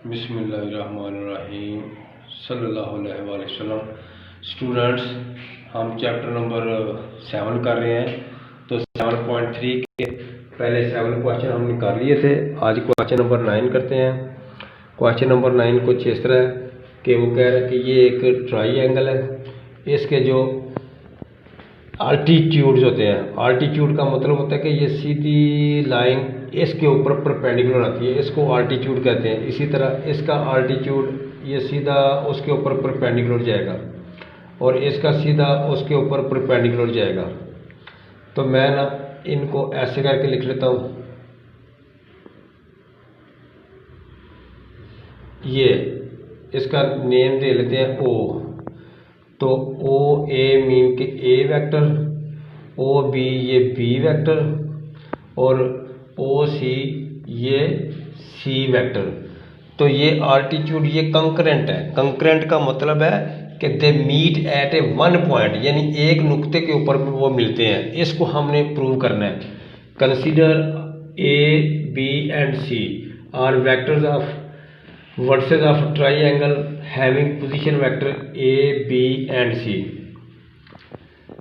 बिस्मिल्लाहिर्रहमानिर्रहीम सल्लल्लाहु अलैहि वसल्लम। स्टूडेंट्स, हम चैप्टर नंबर 7 कर रहे हैं। तो 7.3 के पहले 7 क्वेश्चन हम निकाल लिए थे। आज क्वेश्चन नंबर 9 करते हैं। क्वेश्चन नंबर 9 कुछ इस तरह है कि वो कह रहा है कि ये एक ट्राई एंगल है। इसके जो आल्टीट्यूड्स होते हैं, आल्टीट्यूड का मतलब होता है कि ये सीधी लाइन इसके ऊपर परपेंडिकुलर आती है, इसको आल्टीट्यूड कहते हैं। इसी तरह इसका आल्टीट्यूड ये सीधा उसके ऊपर परपेंडिकुलर जाएगा और इसका सीधा उसके ऊपर परपेंडिकुलर जाएगा। तो मैं ना इनको ऐसे करके लिख लेता हूँ। ये इसका नेम दे लेते हैं ओ। तो ओ ए मीन के ए वेक्टर, ओ बी ये बी वेक्टर और ओ सी ये सी वेक्टर। तो ये आल्टीट्यूड ये कंकरेंट है। कंकरेंट का मतलब है कि they meet at a one point, यानी एक नुक्ते के ऊपर वो मिलते हैं। इसको हमने प्रूव करना है। Consider A B and C are vectors of vertices of triangle having position vector a, b and c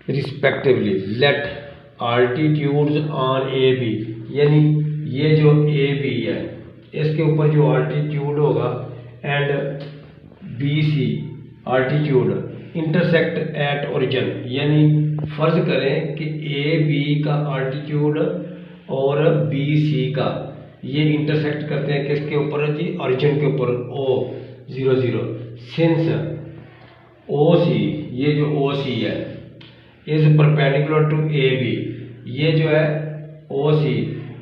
respectively. Let altitudes on a b, यानी ये जो a b है इसके ऊपर जो altitude होगा and b c altitude intersect at origin, यानी फर्ज करें कि a b का altitude और b c का ये इंटरसेक्ट करते हैं किसके ऊपर जी, ओरिजिन के ऊपर O 0 सिंस ओ सी, ये जो ओ सी है is perpendicular to A B, ये जो है ओ सी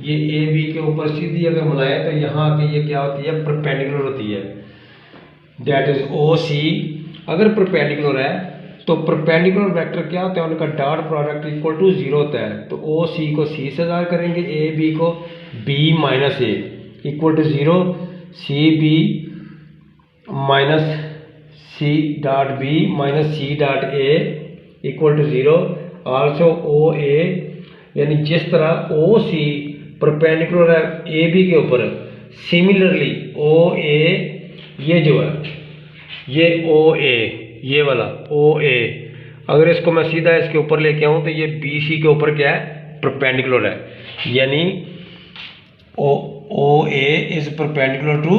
ये ए बी के ऊपर सीधी अगर बनाए तो यहाँ पे ये क्या होती है, परपेंडिकुलर होती है। दैट इज ओ सी। अगर परपेंडिकुलर है तो परपेंडिकुलर वेक्टर क्या होता है, उनका डॉट प्रोडक्ट इक्वल टू 0 होता है। तो ओ सी को सी से ज़ाहिर करेंगे, ए बी को B minus A equal to 0, C B minus C dot B minus C dot A equal to 0। Also O A, यानी जिस तरह ओ सी परपेंडिकुलर है ए बी के ऊपर, सिमिलरली ओ ए ये जो है ये ओ ए, ये वाला ओ ए, अगर इसको मैं सीधा इसके ऊपर लेके आऊँ तो ये बी सी के ऊपर क्या है, परपेंडिकुलर है। यानी O A is perpendicular to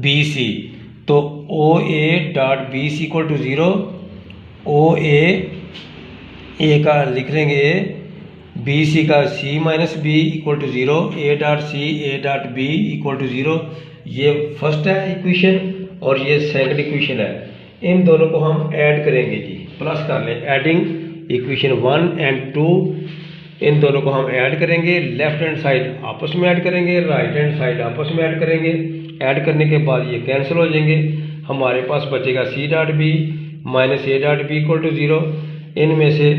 B C. तो O A dot B C equal to 0, O A का लिख लेंगे ए, बी सी का C minus B equal to 0, A dot C A dot B equal to 0। ये first है equation और ये second equation है। इन दोनों को हम ऐड करेंगे जी, प्लस कर लें, एडिंग इक्वेशन 1 एंड 2, इन दोनों को हम ऐड करेंगे। लेफ्ट हैंड साइड आपस में ऐड करेंगे, राइट हैंड साइड आपस में ऐड करेंगे। ऐड करने के बाद ये कैंसिल हो जाएंगे, हमारे पास बचेगा C dot B minus A dot B equal to 0। इनमें से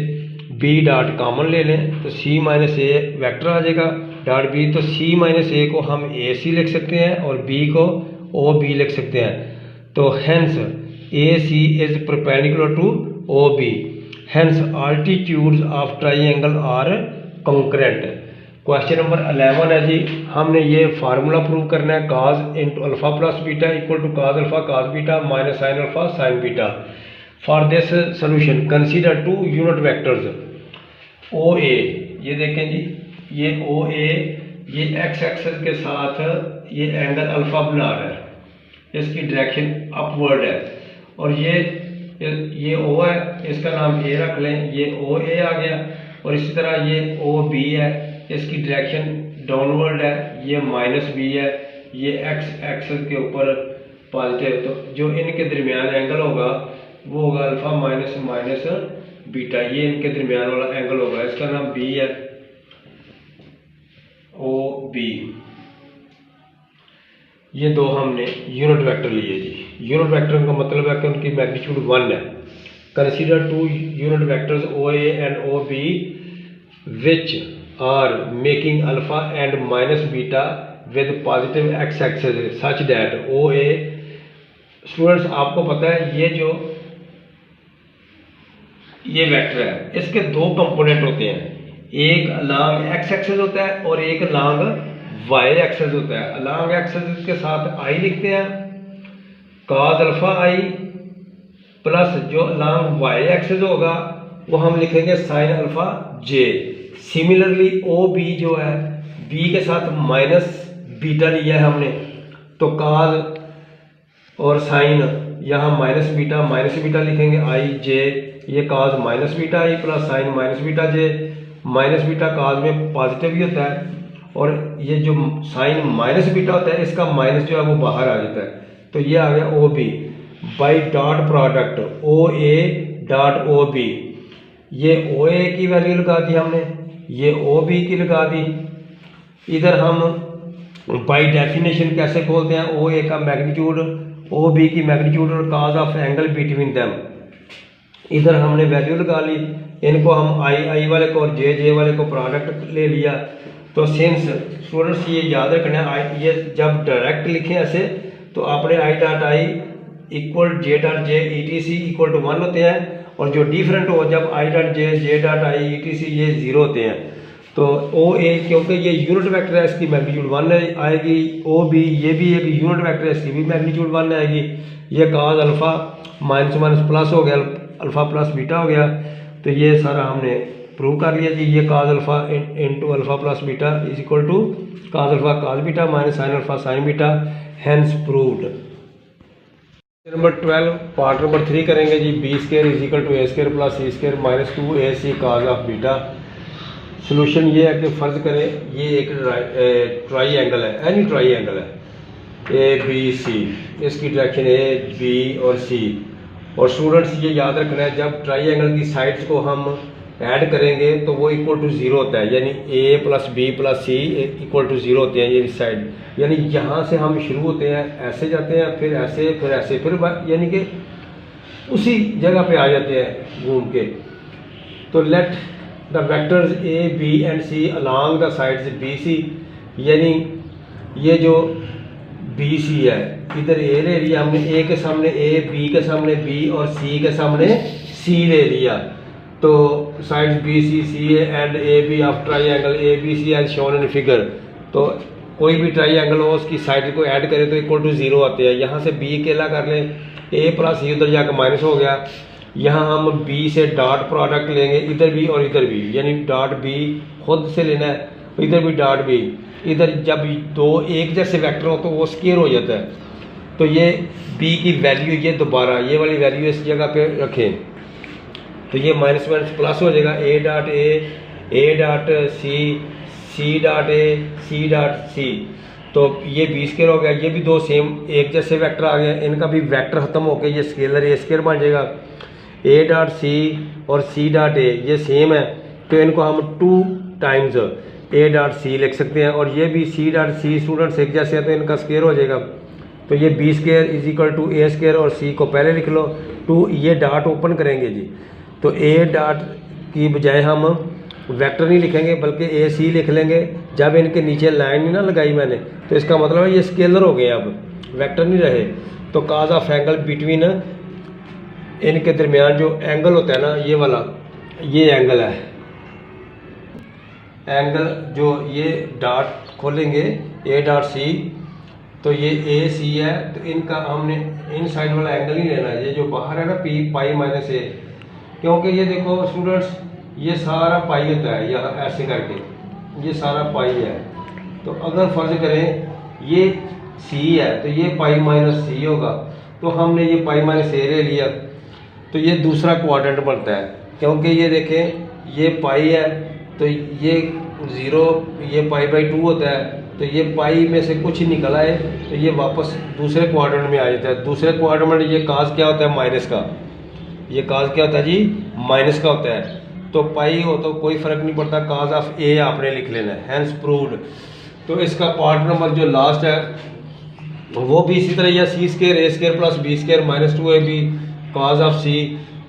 बी डॉट कॉमन ले लें तो सी माइनस ए वैक्टर आ जाएगा डॉट बी। तो सी माइनस ए को हम ए सी लिख सकते हैं और बी को ओ बी लिख सकते हैं। तो hence A C is perpendicular to O B, hence altitudes of triangle are concurrent। Question number 11 है जी। हमने ये फार्मूला प्रूव करना है, cos into alpha plus beta equal to cos alpha cos beta minus sine alpha sine beta. For this solution consider two unit vectors O A, ये देखें जी, ये O A ये x axis के साथ ये angle alpha बना रहा है, इसकी डायरेक्शन अपवर्ड है। और ये ओ है, इसका नाम ए रख लें, ये ओ ए आ गया। और इसी तरह ये ओ बी है, इसकी डायरेक्शन डाउनवर्ड है, ये माइनस बी है, ये एक्स एक्सिस के ऊपर पॉजिटिव। तो जो इनके दरमियान एंगल होगा वो होगा अल्फा माइनस माइनस बीटा, ये इनके दरमियान वाला एंगल होगा, इसका नाम बी है, ओ बी। ये दो हमने यूनिट वेक्टर लिए जी। यूनिट वेक्टर का मतलब है कि उनकी मैग्नीट्यूड 1 है। Consider two unit vectors O A and O B which are making alpha and minus beta with positive x axis such that O A. Students, आपको पता है ये जो ये वेक्टर है इसके दो कंपोनेंट होते हैं, एक अलॉन्ग एक्स एक्सिस होता है और एक अलॉन्ग वाई एक्सिस होता है। अलॉन्ग एक्सिस के साथ आई लिखते हैं cos अल्फा आई प्लस जो लॉन्ग वाई एक्सिस होगा वो हम लिखेंगे sine alpha j. Similarly O B जो है बी के साथ माइनस बीटा लिया है हमने, तो cos और साइन यहाँ माइनस बीटा लिखेंगे आई जे, ये cos माइनस बीटा आई प्लस साइन माइनस बीटा जे। माइनस बीटा cos में पॉजिटिव ही होता है और ये जो साइन माइनस बीटा होता है इसका माइनस जो है वो बाहर आ जाता है, तो ये आ गया O B by dot product O A dot O B. ये ओ ए की वैल्यू लगा दी हमने, ये ओ बी की लगा दी। इधर हम बाई डेफिनेशन कैसे खोलते हैं, ओ ए का मैग्नीट्यूड, ओ बी की मैग्नीट्यूड और cos of angle between them. इधर हमने वैल्यू लगा ली, इनको हम आई वाले को और जे वाले को प्रोडक्ट ले लिया। तो सिंस स्टूडेंट्स ये याद रखना है, ये जब डायरेक्ट लिखें ऐसे तो आपने i dot i equal j dot j E T C equal to 1 होते हैं, और जो डिफरेंट हो जब i dot j dot i E T C ये 0 होते हैं। तो ओ ए क्योंकि ये यूनिट वेक्टर है इसकी मैग्नीट्यूड 1 आएगी, ओ बी ये भी एक यूनिट वेक्टर है इसकी भी मैग्नीट्यूड 1 आएगी। ये cos alpha minus minus plus हो गया, अल्फा प्लस बीटा हो गया, तो ये सारा हमने प्रूव कर लिया जी। ये cos alpha into alpha plus beta is equal to cos alpha cos beta minus sine alpha sine beta, hence proved. Number 12 part number 3 करेंगे जी। B square is equal to A square plus C square minus 2ac cos of beta. Solution ये है कि फ़र्ज़ करें ये एक triangle है, एनी ट्राई एंगल है ए बी सी, इसकी डायरेक्शन ए बी और सी। और स्टूडेंट्स ये याद रखना है जब ट्राई एंगल की साइड्स को हम ऐड करेंगे तो वो इक्वल टू 0 होता है, यानी A plus B plus C equal to 0 होते हैं ये साइड। यानी यहाँ से हम शुरू होते हैं, ऐसे जाते हैं, फिर ऐसे, फिर ऐसे, फिर यानी कि उसी जगह पे आ जाते हैं घूम के। तो let the vectors A B and C along the sides B C, यानी ये जो बी सी है इधर ए ले लिया हमने, ए के सामने ए, बी के सामने बी और सी के सामने सी ले लिया। तो sides B C C and A B of triangle A B C as shown in figure. तो कोई भी ट्राई एंगल हो उसकी साइड को ऐड करें तो इक्वल टू 0 आते हैं। यहाँ से बी अकेला कर लें, ए प्लस सी उधर जाकर माइनस हो गया। यहाँ हम बी से डॉट प्रोडक्ट लेंगे, इधर भी और इधर भी, यानी डॉट बी खुद से लेना है, इधर भी डॉट बी। इधर जब दो एक जैसे वेक्टर हो तो वो स्केयर हो जाता है। तो ये बी की वैल्यू ये दोबारा ये वाली वैल्यू इस जगह पे रखें, तो ये माइनस माइनस प्लस हो जाएगा। A dot C, C dot A, C dot C, तो ये बी स्केयर हो गया। ये भी दो सेम एक जैसे वेक्टर आ गए, इनका भी वेक्टर ख़त्म होकर ये स्केलर ए स्केयर बन जाएगा। ए डॉट सी और सी डॉट ए ये सेम है, तो इनको हम 2 टाइम्स ए डॉट सी लिख सकते हैं। और ये भी सी डॉट सी स्टूडेंट्स एक जैसे हैं तो इनका स्केयर हो जाएगा। तो ये B square is equal to A square और सी को पहले लिख लो, 2 ये डॉट ओपन करेंगे जी। तो ए डॉट की बजाय हम वेक्टर नहीं लिखेंगे बल्कि ए सी लिख लेंगे। जब इनके नीचे लाइन नहीं ना लगाई मैंने तो इसका मतलब है ये स्केलर हो गए, अब वेक्टर नहीं रहे। तो cos ऑफ एंगल बिटवीन इनके दरमियान जो एंगल होता है ना ये वाला, ये एंगल है, एंगल जो ये डॉट खोलेंगे ए डॉट सी, तो ये ए सी है, तो इनका हमने इन साइड वाला एंगल ही लेना है। ये जो बाहर है ना पी पाई माइनस ए, क्योंकि ये देखो स्टूडेंट्स ये सारा पाई होता है, यहाँ ऐसे करके ये सारा पाई है। तो अगर फर्ज करें ये सी है तो ये पाई माइनस सी होगा, तो हमने ये पाई माइनस ए ले लिया, तो ये दूसरा क्वाड्रेंट बनता है। क्योंकि ये देखें ये पाई है तो ये 0, ये पाई बाई 2 होता है, तो ये पाई में से कुछ निकल आए तो ये वापस दूसरे क्वाड्रेंट में आ जाता है। दूसरे क्वाड्रेंट में ये cos क्या होता है, माइनस का, ये cos क्या होता है जी, माइनस का होता है। तो पाई हो तो कोई फ़र्क नहीं पड़ता, cos ऑफ ए आपने लिख लेना है, हैंस प्रूव्ड। तो इसका पार्ट नंबर जो लास्ट है वो भी इसी तरह, या C square A square plus B square minus 2ab cos of C,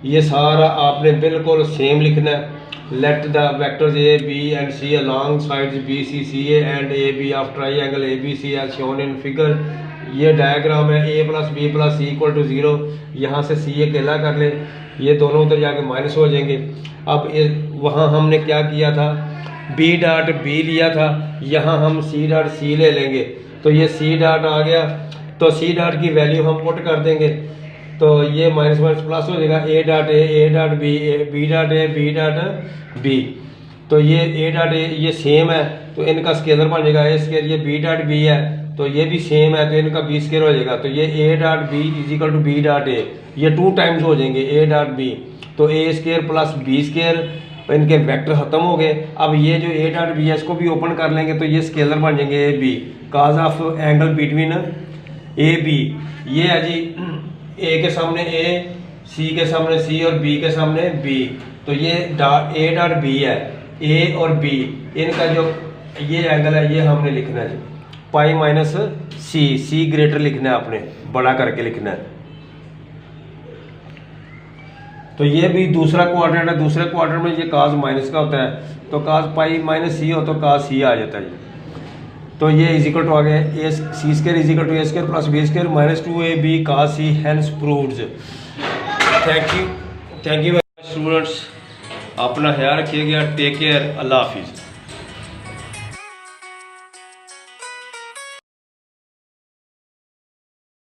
ये सारा आपने बिल्कुल सेम लिखना है। Let the vectors A B and C along sides B C C A and A B of triangle A B C as shown in figure. ये diagram है, A plus B plus C equal to 0, यहाँ से सी अकेला कर ले, ये दोनों उधर जाके माइनस हो जाएंगे। अब वहाँ हमने क्या किया था, बी डॉट बी लिया था, यहाँ हम सी डॉट सी ले लेंगे, तो ये सी डॉट आ गया, तो सी डॉट की वैल्यू हम पुट कर देंगे, तो ये माइनस माइनस प्लस हो जाएगा, A dot B dot A B dot B. तो ये ए डॉट ए ये सेम है तो इनका स्केलर बन जाएगा ए स्केयर, ये बी डॉट बी है तो ये भी सेम है तो इनका बी स्केयर हो जाएगा। तो ये A dot B is equal to B dot A, ये 2 टाइम्स हो जाएंगे ए डॉट बी, तो A square plus B square, इनके वेक्टर खत्म हो गए। अब ये जो ए डॉट बी है इसको भी ओपन कर लेंगे तो ये स्केलर बन जाएंगे A B, cos of angle between A B. ये है जी ए के सामने ए, सी के सामने सी और बी के सामने बी, तो ये ए डॉट बी है, ए और बी इनका जो ये एंगल है ये हमने लिखना है जी पाई माइनस सी, सी ग्रेटर लिखना है आपने, बड़ा करके लिखना है। तो ये भी दूसरा क्वाड्रेंट है, दूसरे क्वाड्रेंट में ये काज माइनस का होता है तो काज पाई माइनस सी हो तो काज सी आ जाता है जी। तो ये इज इक्वल टू आ गया A C square is equal to A square plus B square minus 2ab cos C hence proved. Thank you students, अपना ख्याल रखिएगा, टेक केयर, अल्लाह हाफिज़।